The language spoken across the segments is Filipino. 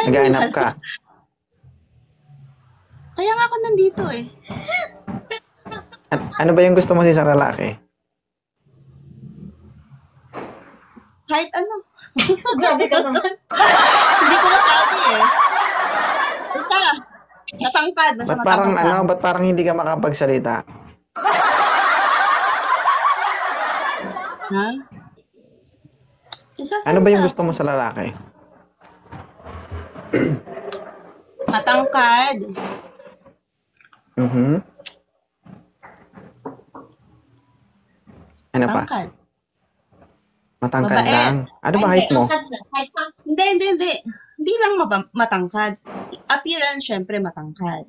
Naghahanap ka. Kaya nga ako nandito eh. Ano ba yung gusto mo sa isang lalaki? Kahit ano. Grabe ka naman. Hindi ko masabi eh. Basta, matangkad. Basta matangkad. Ba't parang hindi ka makapagsalita? Ha? Ano ba yung gusto mo sa lalaki? Matangkad. Ano pa? Matangkad. Matangkad Babae. lang. Ano ba height mo? Hindi. Hindi lang matangkad. Appearance, syempre, matangkad.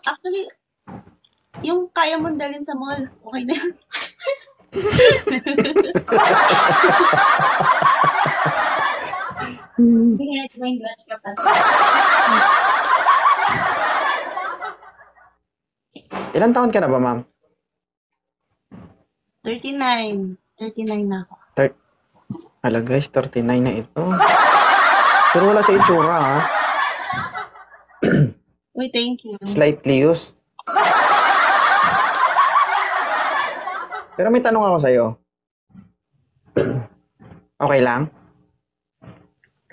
Actually, yung kaya mong dalhin sa mall, okay na yun. Hindi nga ito yung glass ka pa. Ilan taon ka na ba, ma'am? 39. 39 na ako. Hala guys, 39 na ito. Pero wala sa itsura, ha? Uy, thank you. Slightly used. Pero may tanong ako sa'yo. Okay lang?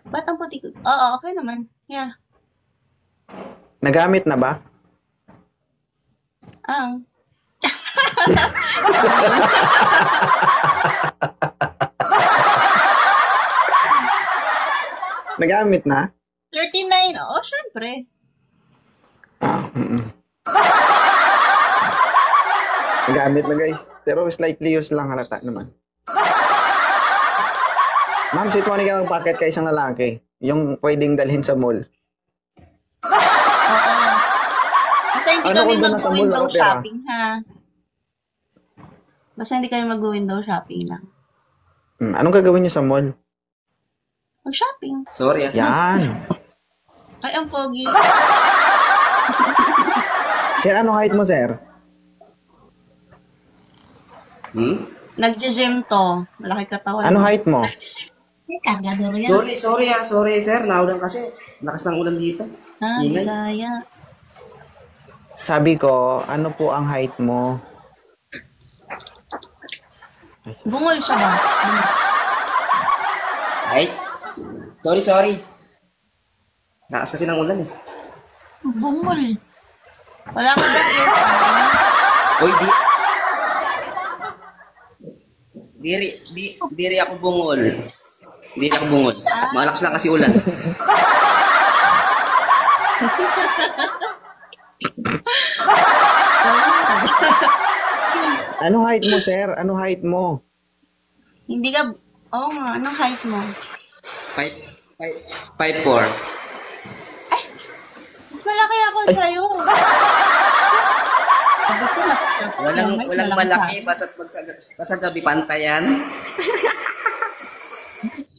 Ba't ang puti ko? Oo, okay naman. Yeah. Nagamit na ba? Nagamit na? 39. Oo, syempre. Nagamit na guys. Pero slightly used lang halata naman. Ma'am, sweet money ka mag-packet ka isang lalaki. Yung pwedeng dalhin sa mall. Oo. Basta hindi Ano kami kung doon na sa mall mag-window nakatira? shopping, ha? Basta hindi kami mag-window shopping lang. Anong gagawin niyo sa mall? Mag-shopping. Sorry. Yan. Ay, ang pogi. Sir, ano height mo, sir? Nag-gym to. Malaki katawan. Ano height mo? May kargador yan. Sorry sir. Naulan kasi. Lakas ng ulan dito. Ah, Ingay. gaya. Sabi ko, ano po ang height mo? Bungol siya ba? Ay. Sorry. Lakas kasi ng ulan eh. Bungol. Wala ka ba earphone? Uy, Diri ako bungol. Diri ako bungol. Malakas lang kasi ulan. Ano height mo, sir? Ano height mo? Hindi ka... Oo nga, anong height mo? 5'4". Mas malaki ako sa'yo. Sabi ko na. Walang malaki. Basta gabi pantayan.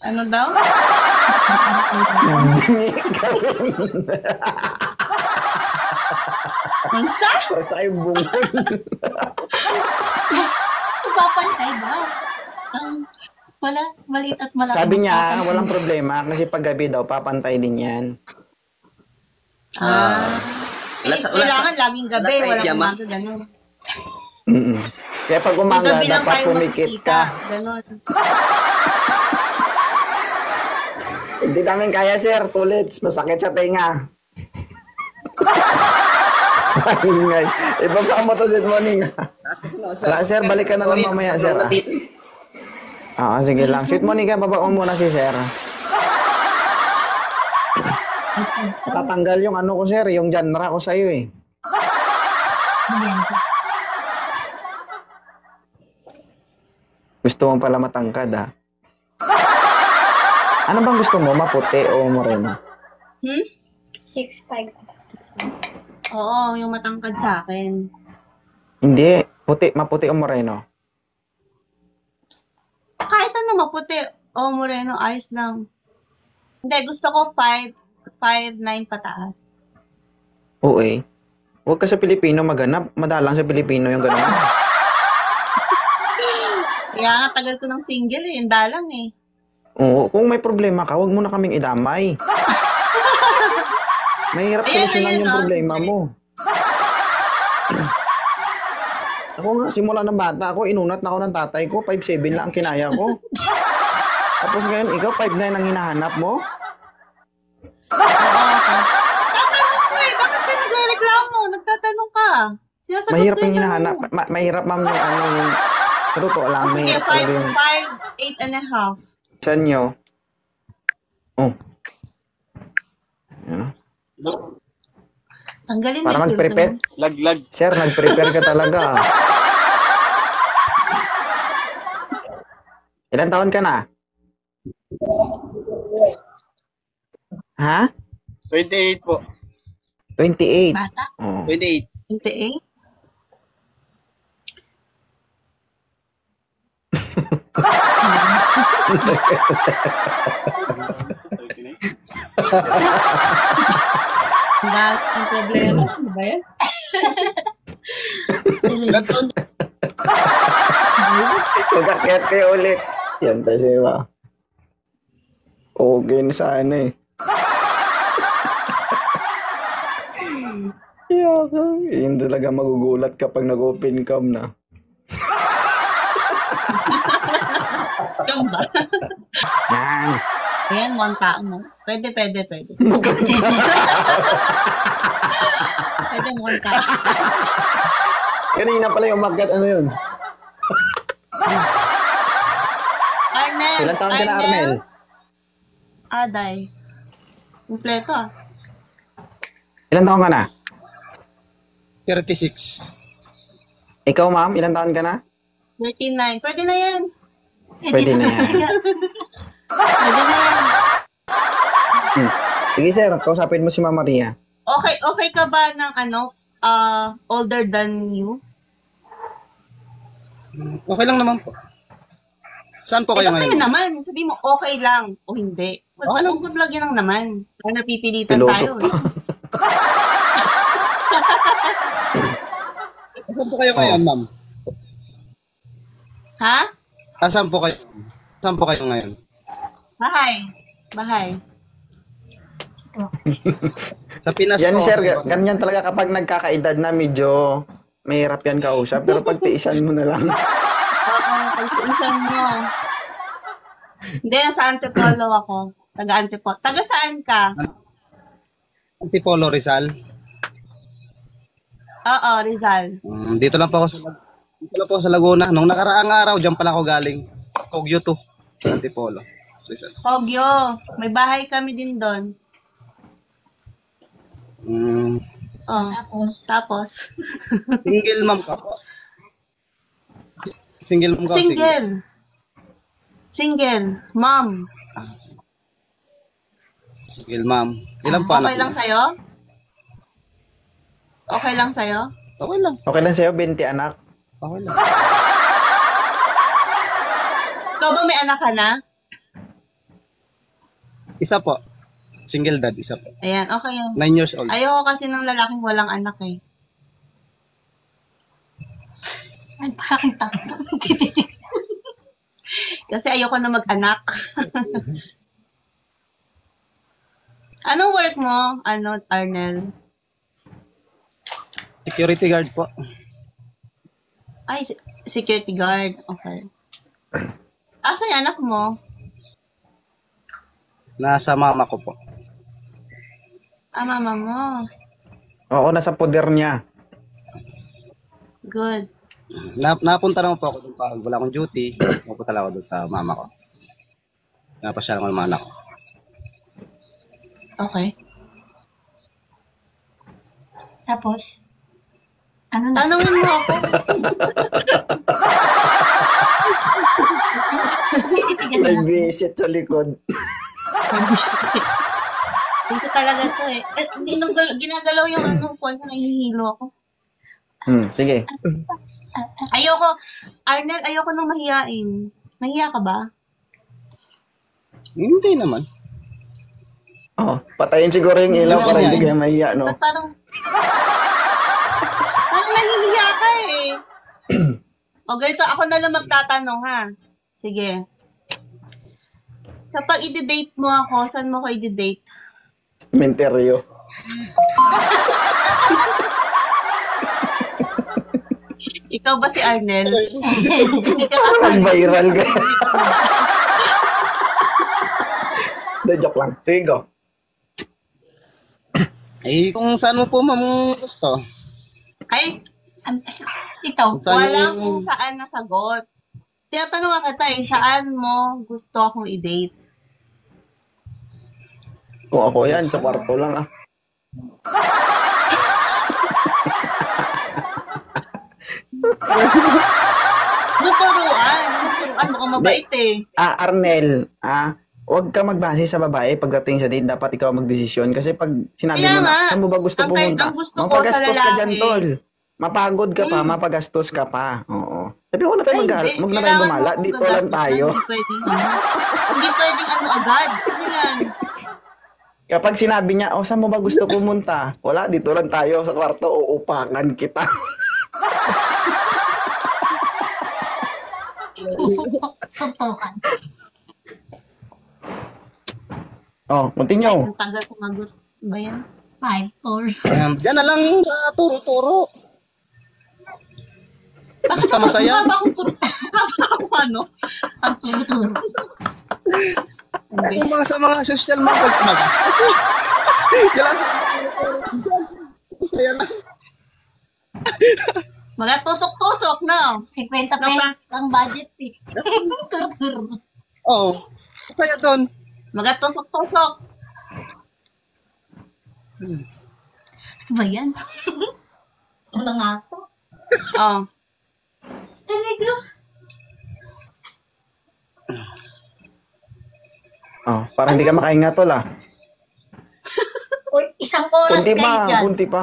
Ano daw? Basta? Basta kayo bungol. Papantay daw. Wala, maliit at malaki. Sabi niya, walang problema kasi pag gabi daw, papantay din yan. Kailangan laging gabi, walang umaga, gano'n. Kaya pag umaga, Gabi lang dapat tayo pumikit magkikita, ka. gano'n. Hindi namin kaya, sir. Tulits, masakit sa tenga. Maingay. Ibaba mo to, sweet morning. Sir, balik ka na lang mamaya, sir. Sige lang. Sweet morning ka, baba mo muna si sir. Tatanggal yung ano ko, sir, yung genre ko sa'yo eh. Gusto mo pala matangkad, ha? Ano bang gusto mo? Maputi o moreno? 6'5". Oo, yung matangkad sa akin. Hindi. Maputi o moreno? Kahit ano, maputi o moreno, ayos lang. Hindi, gusto ko 5'9" pataas. Oo eh. Huwag ka sa Pilipino maganap. Madalang sa Pilipino yung gano'n. Kaya nga, tagal ko ng single eh. Dalang eh. Oo, kung may problema ka, huwag mo na kaming idamay. Mahirap Ayan, solusyonan ayan, yung oh. problema mo. Ako nga, simula ng bata ako, inunat na ako ng tatay ko, 5'7 lang ang kinaya ko. Tapos ngayon, ikaw, 5'9 ang hinahanap mo? Tatanong ko eh, bakit ka nagreklamo? Nagtatanong ka. Sinasagot Mahirap ko yung tanong hinahanap. mo. Mahirap, ma'am, yung ano, yung... Sa totoo lang, Sige, mahirap talaga yung... 8 and a half. Sa inyo. Oh. Ano? Tanggalin mo Para yung mag-prepare. filter. Laglag. Sir, nag-prepare ka talaga. Ilan taon ka na? Ha? 28 po. 28. Bata. Oh. 28. 28? Ang dami ng problema. Ano ba yan? Ilan taon? Magkakit kayo ulit. Yan kasi ba? Okay na sana eh. Yun talaga magugulat kapag nag-open cam na. Ikaw ba? Yan. Ayan, monta mo. Pwede. Pwede monta. Kanina pala yung magat, ano yun? Arnel. Ilan taon ka na, Arnel? Aday. Kompleto ah. Ilan taon ka na? 36. Ikaw, ma'am, ilan taon ka na? 39. Pwede na yan. Pwede na yan. Pwede na yan. Sige, sir, kausapin mo si Ma'am Maria. Okay ka ba ng older than you? Okay lang naman po. Saan po kayo Okay ngayon? naman. Sabi mo, okay lang o hindi. Okay lang. Huwag lagyan ng naman. Kaya napipilitan Piloso tayo. pa. Saan po kayo ngayon, ma'am? Ha? Saan po kayo? Saan po kayo ngayon? Bahay. Sa Pinas Yan, po. sir, ganyan talaga kapag nagkakaedad na medyo mahirap yan kausap. Pero pag tiisan mo na lang. Oo, pagsiisan mo. Hindi, nasa Antipolo ako. Taga-Antipolo. Taga saan ka? Antipolo, Rizal. Oo, Rizal. Dito lang po ako sa Laguna. Nung nakaraang araw, diyan pala ako galing. Kogyo to. Sa Antipolo. Rizal. Kogyo. May bahay kami din doon. Oh, tapos. Single ma'am ka po. Single ma'am ka. Single. Mom. Single ma'am. Ilan pa Okay anak lang mo? sa'yo? Okay lang sa'yo? Okay lang. Okay lang sa'yo, 20 anak. Okay lang. Ikaw ba may anak ka na? Isa po. Single dad, isa po. Ayan, okay yan. 9 years old. Ayoko kasi ng lalaking walang anak eh. Ay, parang tatlo. Kasi ayoko na mag-anak. Anong work mo, Arnel? Security guard po. Ay, security guard. Okay. Asan yung anak mo? Nasa mama ko po. Mama mo. Oo, nasa poder niya. Good. Napunta naman po ako doon pag wala akong duty. Napunta lang ako doon sa mama ko. Napasyal ko ng mga anak ko. Okay. Tapos, ano na? Tanungin mo ako. May visit sa likod. Dito talaga to eh. Ginagalaw yung phone ko, nahihilo ako. Sige. Arnel, ayoko nang mahiyain. Nahiya ka ba? Hindi naman. Oh, patayin siguro yung ilaw para hindi kayo mahiya, no? Ba't parang nahihiya ka eh. O ganito, ako na lang magtatanong ha. Sige. Kapag i-date mo ako, saan mo ko i-date? Menteryo. Ikaw ba si Arnel? Nag-viral ka. De, joke lang. Sige, go. Eh, kung saan mo po, ma'am, gusto. Ay, Ito. Saan wala yung- kung saan nasagot. Tinatanong nga kita saan mo gusto akong i-date? Kung ako yan, sa kwarto lang ah. Tuturuan. Tuturuan mo ka mabait eh. Arnel, huwag ka magbase sa babae pagdating sa date. Dapat ikaw magdesisyon. Kasi pag sinabi Kaya mo na, nga, saan mo ba gusto ang pumunta? ang gusto ko sa Mapagastos ka dyan, lalaki. tol. Mapagod ka pa, mapagastos ka pa. Oo. Sabi mo na tayo Ay, mag-gala. hindi. Huwag na tayo Kailangan gumala. mo akong Dito lang gagastos. tayo. Hindi pwedeng, hindi pwedeng ano agad. Ano yan? Kapag sinabi niya, saan mo ba gusto pumunta? Wala, dito lang tayo sa kwarto. Uupakan kita. Suntukan. Continue. Ang tagal sumagot. Ba yan? 5, 4. Diyan na lang sa turo-turo. Basta masaya. Baba akong turo. Baba ako ano? Ang turo-turo. Kung mga sa mga social media, magastos eh. Kailangan sa masaya lang. Mga tusok-tusok, no? 50 pesos ang budget eh. Turuturo. Oo. Masaya doon. Mga tusok-tusok. Ba yan? Wala nga ako. Oh. Talaga? Para hindi ka makahinga, tol ah. O, isang oras Kunti kayo pa, dyan. kunti pa.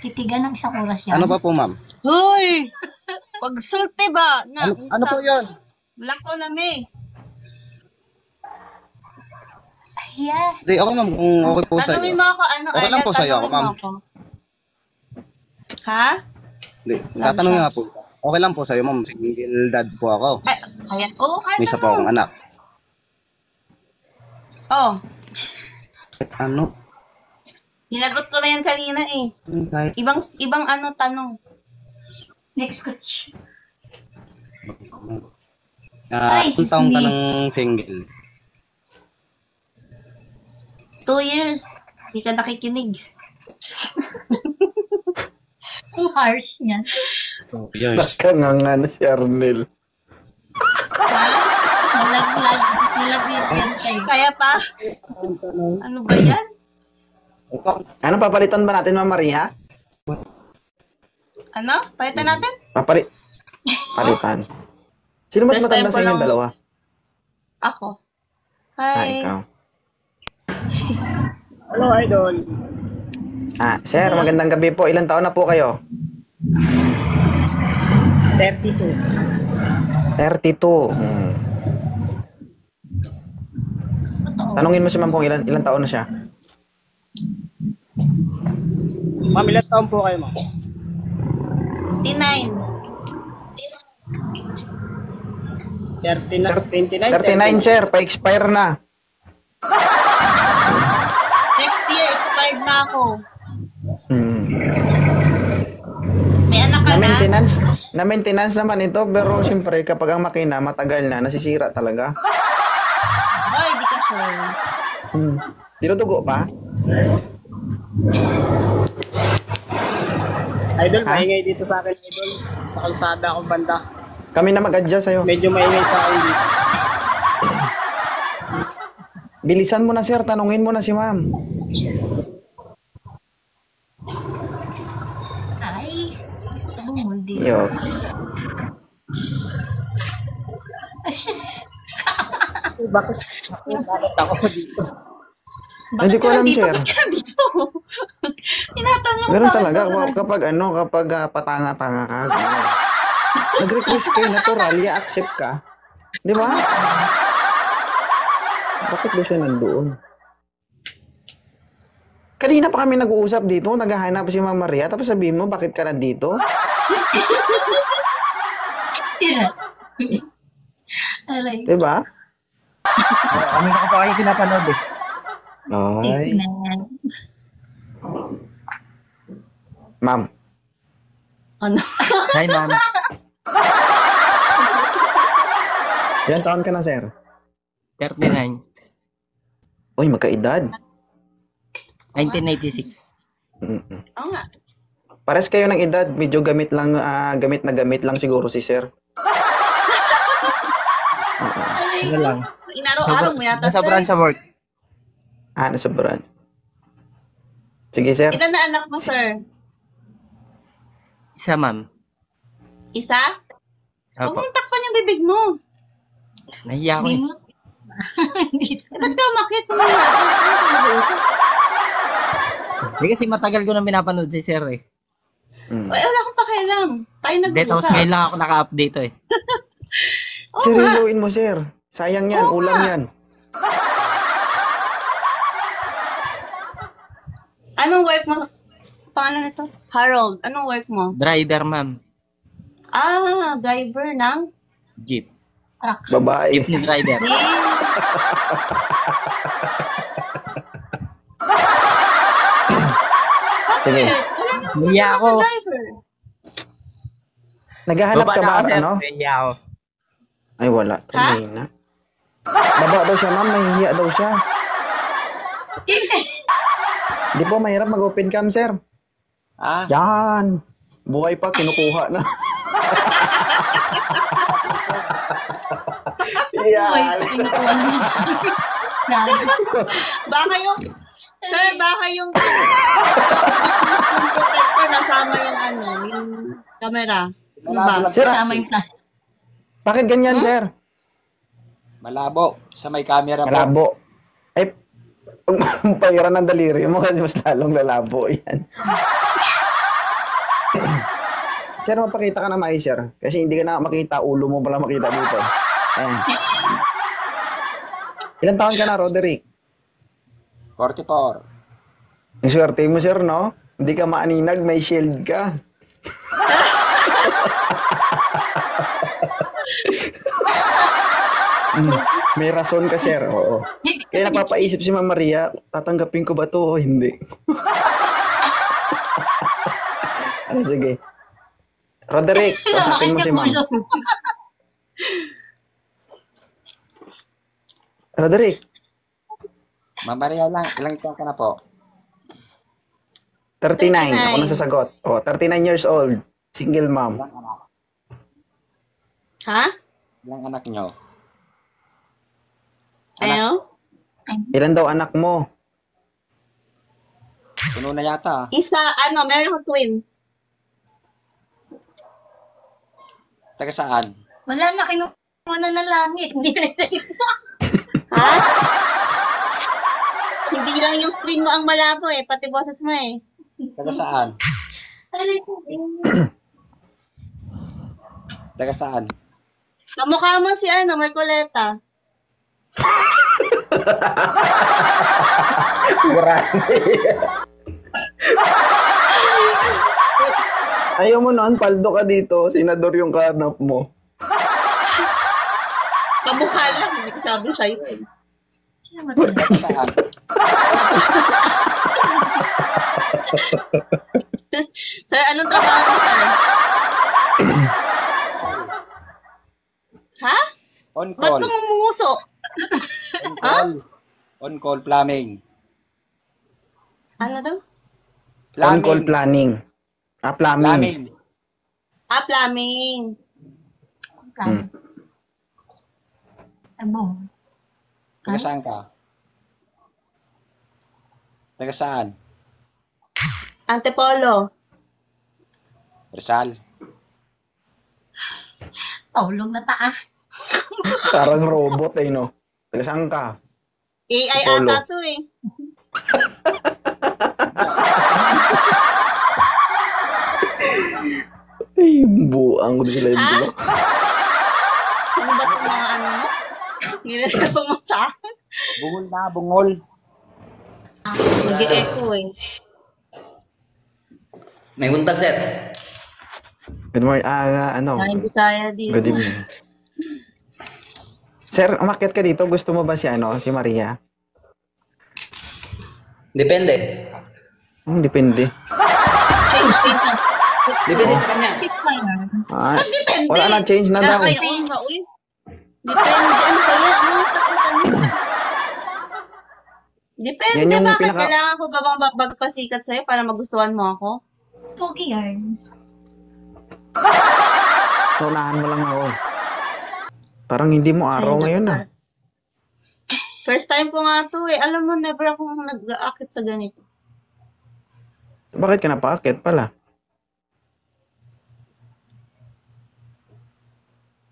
Titigan ng isang oras yan. Ano ba po, ma'am? Hoy! Pagsulti ba? Na, Ano po yan? Wala ko na may. Yeah. Hindi, okay lang kung okay po sa'yo. Tanungin mo ako, ano, Okay lang po sa'yo ako, tanungin mo ma'am. ako. Ha? Hindi, tatanungin nga po. Okay lang po sa'yo, ma'am. Single dad po ako. Ay, kaya, oo, kaya May isa po akong anak. Oh, Kahit ano? nilagot ko na yan kanina eh. Kahit Ibang ano tanong. Next coach. ilang excuse taong ka me. ng single. 2 years. Hindi ka nakikinig. Ang harsh niyan. 2 years. Nakanganga na si Arnel. Nilaglag yan kayo. Kaya pa? Ano ba yan? Ano, papalitan ba natin, Ma'am Maria? Ano? Palitan natin? Palitan. Sino mas First matanda time sa ko inyong lang- dalawa? Ako. Hi. Ikaw. Hello, idol. Sir, magandang gabi po. Ilang taon na po kayo? 32. 32. Tanungin mo si ma'am kung ilang taon na siya. Ma'am, ilan taon po kayo, ma'am? 39. 29, 39, sir. Pa-expire na. Next year, expired na ako. Hmm. May anak ka na? Na-maintenance naman ito, pero siyempre kapag ang makina matagal na, nasisira talaga. Ay, di ka sure. Tinutugo pa? Idol, Ha? maingay dito sa akin, idol. Sa kalsada akong banda. Kami na mag-adjust sa'yo. Medyo maingay sa akin dito. Bilisan mo na, sir. Tanungin mo na si ma'am. Ay. Bumuldi. Yo. Bakit ako dito? Hindi ko alam, sir. Bakit ka dito? Tinatanong Meron pa talaga ako. kapag patanga-tanga ka. gano'n. Nag-request kayo natural, i-accept ka. Di ba? Bakit doon siya nandoon? Kanina pa kami nag-uusap dito, naghahanap si Ma'am Maria, tapos sabihin mo, bakit ka nandito? Aray. Diba? Kami ko pa kayo pinapanood eh. Ay. Tignan. Ma'am, Ano? Hi, ma'am. ilan taon ka na, sir? 39. Uy, magkaedad. 1996. Mm-mm. Oo nga. Pares kayo ng edad, medyo gamit na gamit lang siguro si sir. Ano lang. Inaraw-araw mo yata, Nasobrahan sir. sa work. Nasa brand. Sige, sir. Ilan na anak mo, sir? Isa, ma'am. Isa? Huwag Opo. mong takpan yung bibig mo. Nahiya ako Hindi eh. mo. Hindi. Ba't ka umakit? Ano Hindi kasi matagal ko nang pinapanood si sir eh. Mm. Ay, wala akong pakialam. Tayo Hindi, tapos nag-usap. ngayon lang ako naka-update eh. Seryosoin mo, sir. Sayang yan, ulam yan. Anong work mo? Pangalan nito? Harold. Anong work mo? Driver, ma'am. Driver ng? Jeep. Babae. Jeepney driver. Sige. Nahiya ako. Driver. Naghahanap ka ba, ako, sir. ano? Nahiya ako. Ay, wala. Ha? Tumingin na. Baba daw siya, ma'am. Nahihiya daw siya. Di po, mahirap mag-open cam, sir. Ah, Yan. Buhay pa, kinukuha na. Yan. Baka yung, sir, baka yung protector nasama yung yung camera. Ano ba? Sir, Kasama yung plastic. bakit ganyan, sir? malabo. Sa may camera po. Malabo. Ay, pahiran ng daliri mo kasi mas lalong lalabo yan. Sir, mapakita ka na maayos, sir. Kasi hindi ka na makita, ulo mo pala makita dito. Ayan. Ilan taon ka na, Roderick? 44. Ang swerte mo, sir, no? Hindi ka maaninag, may shield ka. May rason ka, sir. Oo. Kaya napapaisip si Ma'am Maria, tatanggapin ko ba to o hindi? Sige. Roderick, kasapin mo si Ma'am. Roderick, Ma'am Maria lang. Ilang taon ka na po? 39. Ako na sasagot. 39 years old. Single mom. Ilang anak? Ha? Ilang anak nyo? Ano? Ilan daw anak mo? Puno na yata. Isa, meron akong twins. Taga saan? Wala na, kinuha na ng langit. Hindi na Ha? Hindi lang yung screen mo ang malabo pati boses mo Taga saan? Aray ko. Taga saan? Kamukha mo si Marcoleta. Ayaw mo noon, paldo ka dito. Senador yung karnap mo. Kamukha lang, hindi ko sabi sa'yo Taga saan? Sir, anong trabaho mo, sir? Ha? On Ba't call. ka mumuso? On call. On call plumbing. Ano daw? On-call planning. Plumbing. Plumbing. Plumbing. Abo. Taga saan ka? Taga saan? Antipolo. Rizal. Tulog na taas. Parang robot no? Taga saan ka? AI Antipolo. ata to Ay, buang ko sa live ko. Ano ba itong mga mo? Nilalito mo sa akin? Bungol na, bungol. Nag-echo eh. May buntag, sir. Good morning. Hindi kaya dito. Good evening. Sir, umakyat ka dito. Gusto mo ba si Maria? Depende. Depende. Depende sa kanya. Ah, Depende. wala na, change na daw. Ay, oo nga, uy. Depende. Ano ba yan? Depende, Yan yung bakit? pinaka- Kailangan ko ba bang magpasikat sa'yo para magustuhan mo ako? Pogi yarn. Tunahan mo lang ako. Parang hindi mo araw ngayon ah. First time ko nga to eh. Alam mo, never akong nag-aakit sa ganito. Bakit ka napaakit pala?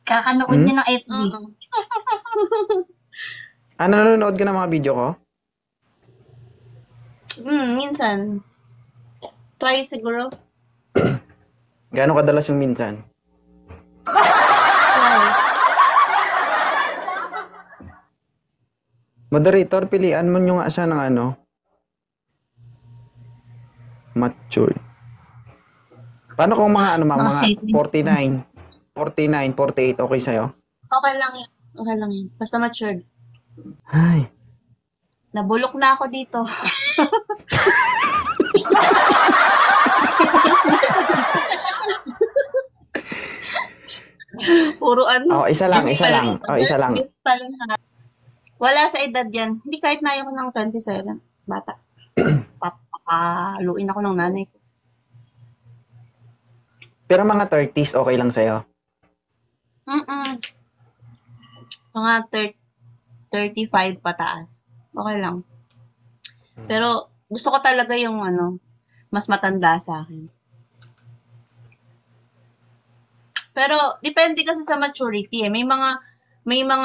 Kakanood niya ng FB. Nanonood ka ng mga video ko? Minsan. Twice siguro. Gaano kadalas yung minsan? Twice. Moderator, pilian mo nyo nga siya ng mature. Paano kung mga mga safe. 49, 48, okay sa'yo? Okay lang yan. Okay lang yan. Basta matured. Ay, Nabulok na ako dito. Puro isa lang. Isa lang. Youth pa rin ha. Wala sa edad yan. Hindi kahit na ako ng 27. Bata. Papaluin ako ng nanay ko. Pero mga 30s, okay lang sa'yo? Mga 35 pataas. Okay lang. Pero gusto ko talaga yung mas matanda sa akin. Pero depende kasi sa maturity eh. May mga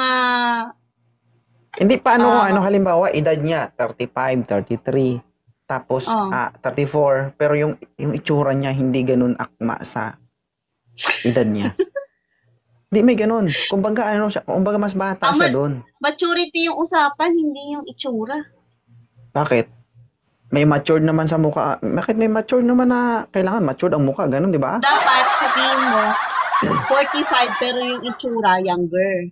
Hindi, paano kung halimbawa, edad niya, 35, 33, tapos 34, pero yung itsura niya hindi ganun akma sa edad niya. Hindi, may ganun. Kumbaga, mas bata siya doon. maturity yung usapan, hindi yung itsura. Bakit? May matured naman sa mukha. Bakit may matured naman na kailangan matured ang mukha? Ganun, di ba? Dapat sabihin mo, 45 pero yung itsura, younger.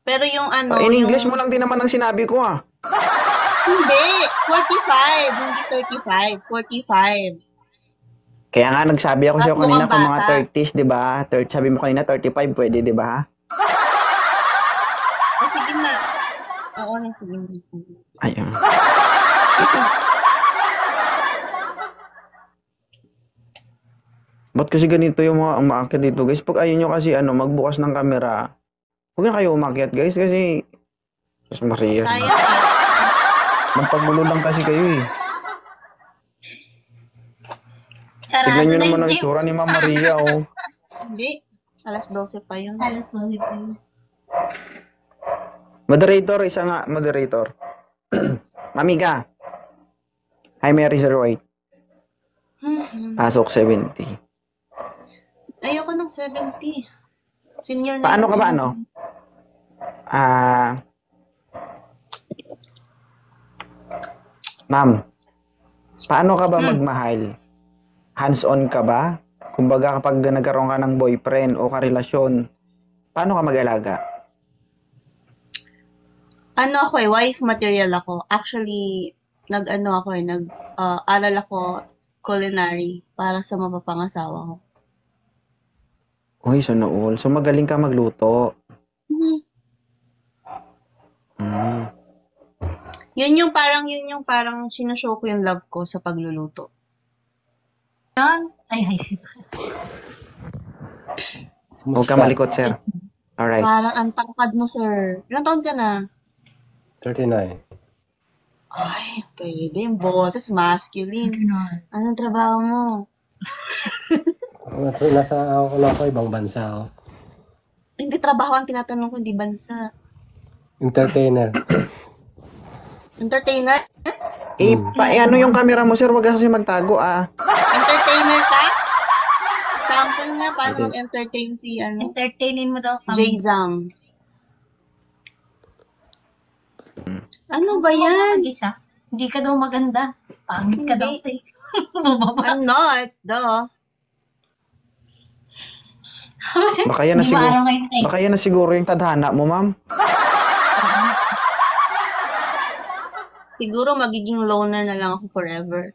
Pero yung In English mo lang din naman ang sinabi ko ah. Hindi, 45, hindi 35, 45. Kaya nga nagsabi ako sa'yo Mas kanina mukhang kung mga bata. 30s, di ba? Sabi mo kanina 35, pwede, di ba? Sige na. Oo, sige na. Ayun. Ba't kasi ganito yung mga umaakit dito, guys? Pag ayun nyo kasi magbukas ng camera, huwag na kayo umakyat, guys, kasi Sus Maria. Sayang eh. Magpagulo lang kasi kayo eh. Sarado Tignan nyo na naman yung ang gym. itsura ni Ma'am Maria, oh. Hindi. Alas 12 pa yun. Alas mo pa yun. Moderator, isa nga, moderator. Amiga. Hi, Mary 08. Pasok 70. Ayoko ng 70. Senior na Paano yun. ka ba, Ma'am, paano ka ba magmahal? Hands-on ka ba? Kumbaga kapag nagkaroon ka ng boyfriend o karelasyon, paano ka mag-alaga? Ako wife material ako. Actually, nag-aral ako culinary para sa mapapangasawa ko. Uy, so nool. So magaling ka magluto. Yun yung parang sinushow ko yung love ko sa pagluluto. Ay. Huwag ka malikot, sir. Alright. Parang ang tangkad mo, sir. Ilang taon ka na? 39. Ay, pwede. Yung boses, masculine. Anong trabaho mo? Nasa ako, ibang bansa ako. Hindi trabaho ang tinatanong ko, hindi bansa. Entertainer. Entertainer? Ano yung camera mo, sir? Huwag ka kasi magtago, Entertainer ka? Sample nga, paano mag-entertain si Entertainin mo daw kami. Jay-Zang. Ano ba yan? Mag-isa. Hindi ka daw maganda. Pangit ka daw, Hindi. te. Bumaba. I'm not, duh. Baka yan na Hindi siguro. maaraw ngayon, te. Baka yan na siguro yung tadhana mo, ma'am. Siguro magiging loner na lang ako forever.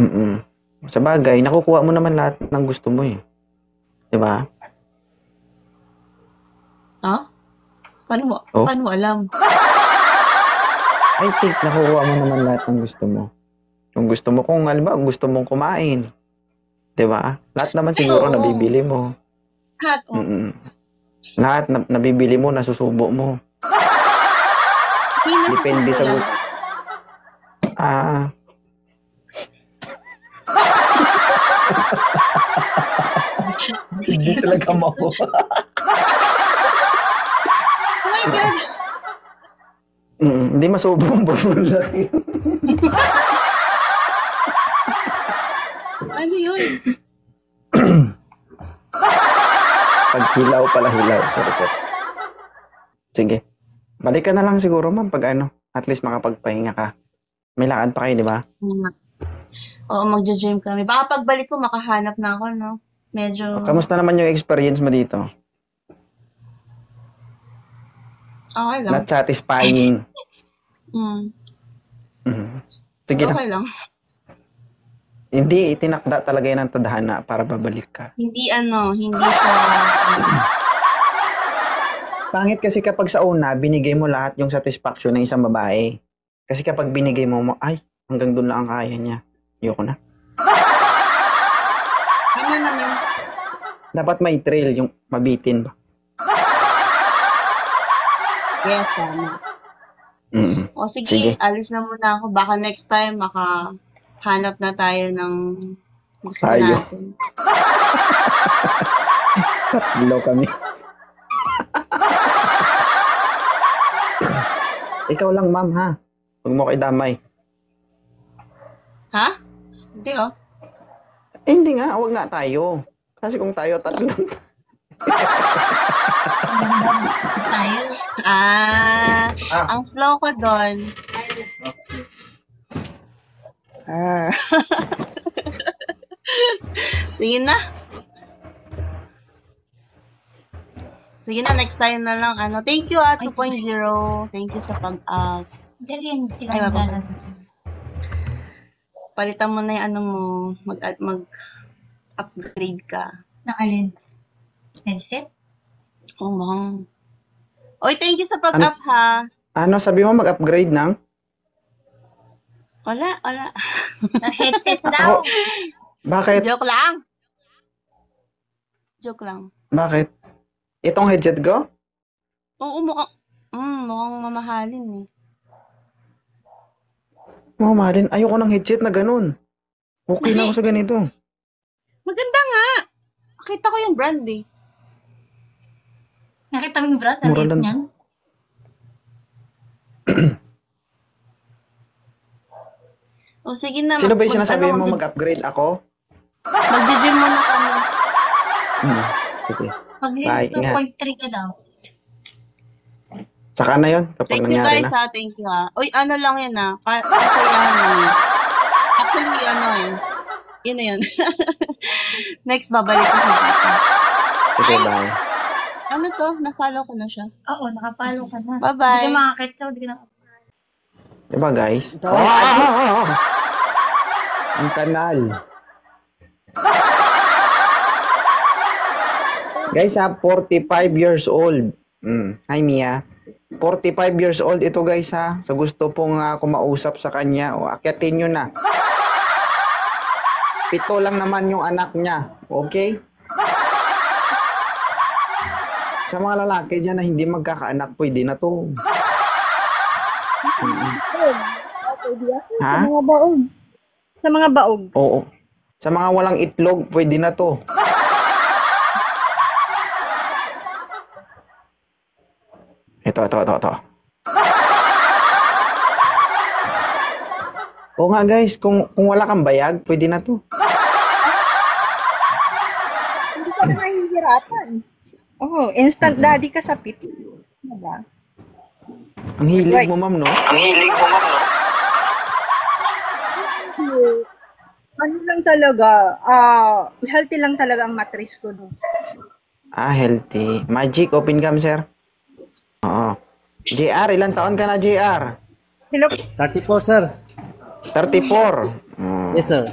Mm-mm. Sa bagay, nakukuha mo naman lahat ng gusto mo eh. 'Di ba? Ha? Paano Oh? mo alam? I think nakukuha mo naman lahat ng gusto mo. Kung gusto mo, kung halimbawa, gusto mong kumain. 'Di ba? Lahat naman siguro oo. nabibili mo. Hat, Mm-mm. Lahat nabibili mo, nasusubo mo. Depende sa gusto. Ah. Hindi talaga makuha. Oh my God! Hindi masobrang bubong laki. Ano yun? Pag hilaw pala hilaw. Sorry. Sige. Balik ka na lang siguro, ma'am, pag ano. At least makapagpahinga ka. May lakad pa kayo, di ba? Oo, magja-gym kami. Baka pagbalik ko, makahanap na ako, no? Medyo... Kamusta naman yung experience mo dito? Okay lang. Not satisfying. Mm. Mhm. Sige lang. Okay lang. Hindi, itinakda talaga yan ng tadhana para babalik ka. Hindi siya... Pangit kasi kapag sa una, binigay mo lahat yung satisfaction ng isang babae. Kasi kapag binigay mo, ay, hanggang doon lang ang kaya niya. Ayoko na. Ano naman? Dapat may thrill, yung mabitin ba? Yes, tama. O sige, Sige. alis na muna ako. Baka next time, makahanap na tayo ng gusto Tayo. natin. Hello kami. Ikaw lang, ma'am, ha? Huwag mo kayo damay. Ha? Hindi, oh. Hindi nga, huwag nga tayo. Kasi kung tayo, tatlo. Tayo. Ang slow ko doon. Sige na. Sige na, next time na lang. Thank you, 2.0. Thank you sa pag-up. Diyan Ay, baba. sila Palitan mo na yung mo, mag-upgrade ka. Nakalin. Headset? Oh, mukhang... Oy, thank you sa pag-up, ha. Ano, sabi mo mag-upgrade ng? Wala. Na headset daw. Bakit? Joke lang. Bakit? Itong headset ko? Oo, mukhang mamahalin eh. Mamahalin. Ayoko ng headset na ganun. Okay na ako sa ganito. Maganda nga. Nakita ko yung brand eh. Nakita mo yung brand? Ang Mura liit lang. niyan? O sige na. Sino ba yung sinasabi mo mag-upgrade ako? Mag-gym muna kami. Sige. Pag-limit Bye, ingat. 2.3 ka daw. Saka na yun, kapag Thank you nangyari guys na. ha. Thank you ha. Uy, lang yun ha. Kasi actually, yun na yun. Next, babalik ako dito. Sige, bye. Ano to? Na-follow ko na siya. Oo, nakapalo ka na. Bye-bye. Hindi ka makakit. Hindi ka na... Diba, guys? Ang kanal. Guys, 45 years old. Hi, Mia. 45 years old ito, guys, ha. Sa gusto pong kumausap sa kanya, akyatin nyo na. 7 lang naman yung anak niya. Okay? Sa mga lalaki dyan na hindi magkakaanak, pwede na to. Ha? Sa mga baog. Oo. Sa mga walang itlog, pwede na to. Ito. Oo nga guys, kung wala kang bayag, pwede na to. Hindi ka na mahihirapan. Oo, instant daddy ka sa pit. Diba? Ang hilig mo, ma'am, no? ano lang talaga, healthy lang talaga ang mattress ko. No? Healthy. Magic, open cam, sir. Oo. JR, ilang taon ka na, JR? Hello? 34, sir. 34. Yes, sir.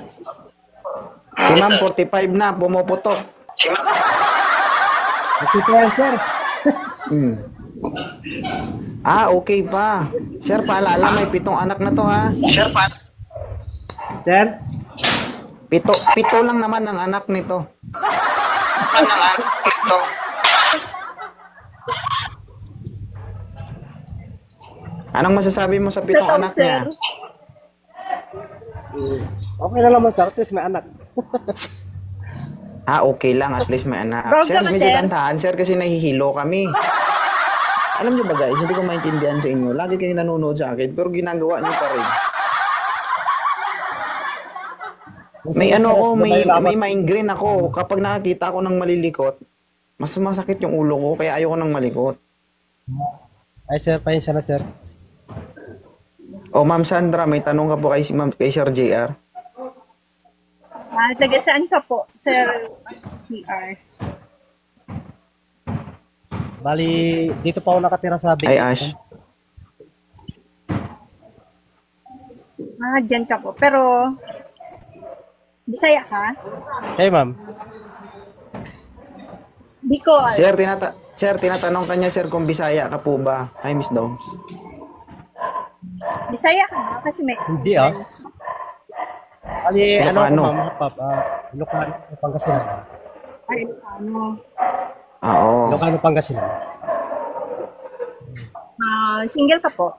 Si ma'am, 45 na, pumuputok. Okay po yan, sir. Hmm. Okay pa. Sir, paalala, may 7 anak na to, ha? Sir? 7 lang naman ang anak nito. Anong masasabi mo sa 7 Totoo, anak sir. niya? Okay na naman, sir. At least may anak. Okay lang, at least may anak. Bro, Sir, ka ba, medyo sir? tantahan, sir, kasi nahihilo kami. Alam niyo ba guys, hindi ko maintindihan sa inyo. Lagi kayong nanonood sa akin, pero ginagawa niyo pa rin. May may migraine ako. Kapag nakakita ako ng malilikot, mas masakit yung ulo ko, kaya ayoko nang malikot. Ay, sir. Pasensya na, sir. Ma'am Sandra, may tanong ka po kay Sir JR. Taga saan ka po, Sir PR? Bali, dito pa ako nakatira sa Ay, Ash. Dyan ka po. Pero, Bisaya ka? Okay, ma'am. Bicol. Sir, tinatanong kanya, sir, kung Bisaya ka po ba? Hi, Miss Doms. Bisaya ka ba? Kasi may... Hindi, ah. Bali, ano ako, Ilocano. ma'am? Hapap. Ilocano, Pangasinan. Ay, ano? Oo. Ilocano, Pangasinan. Single ka po?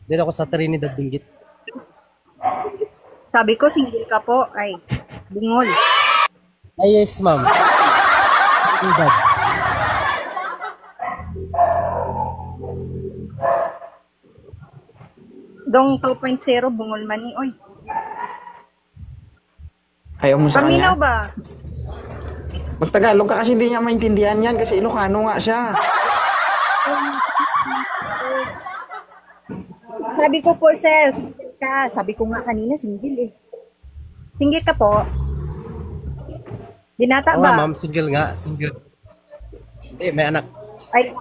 Dito ako sa Trinidad, Benguet. Sabi ko, single ka po. Ay, bungol. Ay, yes, ma'am. Trinidad. Dong 2.0, bungol mani. Oy, Ayaw mo sa paminaw kanya? ba? Magtagalog ka kasi hindi niya maintindihan yan kasi Ilocano nga siya. Sabi ko po, sir, single ka. Sabi ko nga kanina, single eh. Single ka po? Binata Oo ba? nga, ma'am. Single nga. Single. Hindi, may anak. Ay,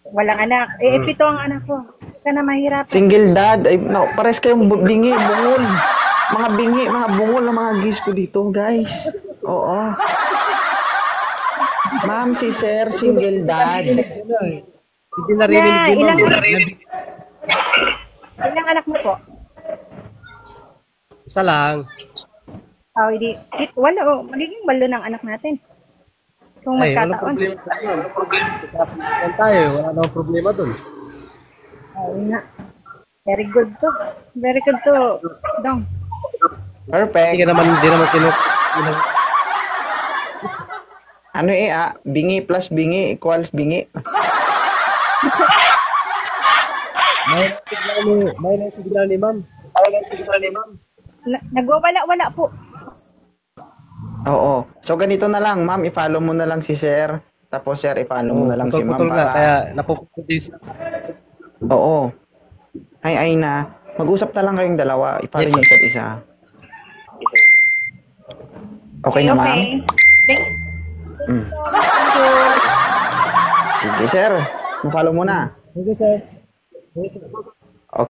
walang anak. Pito ang anak ko. Ka na mahirap. Single dad. Ay, no, pares kayong bingi, bungol. Mga bingi, mga bungol ng mga gis ko dito, guys. Oo. Ma'am, si Sir, single dad. Hindi narinig din, ma'am. Ilang anak mo po? Isa lang. Hindi. Wala, magiging balo ng anak natin. Kung Ay, walang magkataon. problema tayo. Kasabihan tayo. Wala namang problema dun. Oo nga. Very good to. Very good to. Dong. Perfect. Hindi naman Ano bingi plus bingi equals bingi. May signal ni ma'am. Nagwawala-wala po. Oo. So, ganito na lang, ma'am. I-follow mo na lang si Sir. Tapos, Sir, i-follow mo na lang si ma'am. Putol nga, kaya napupulis. Oo. Ay na. Mag-usap na lang kayong dalawa. I-follow niyo isa't isa. Okay na, ma'am? Thank Mm. you. Sige, Sir. Follow mo na. Okay, sir. Okay, sir.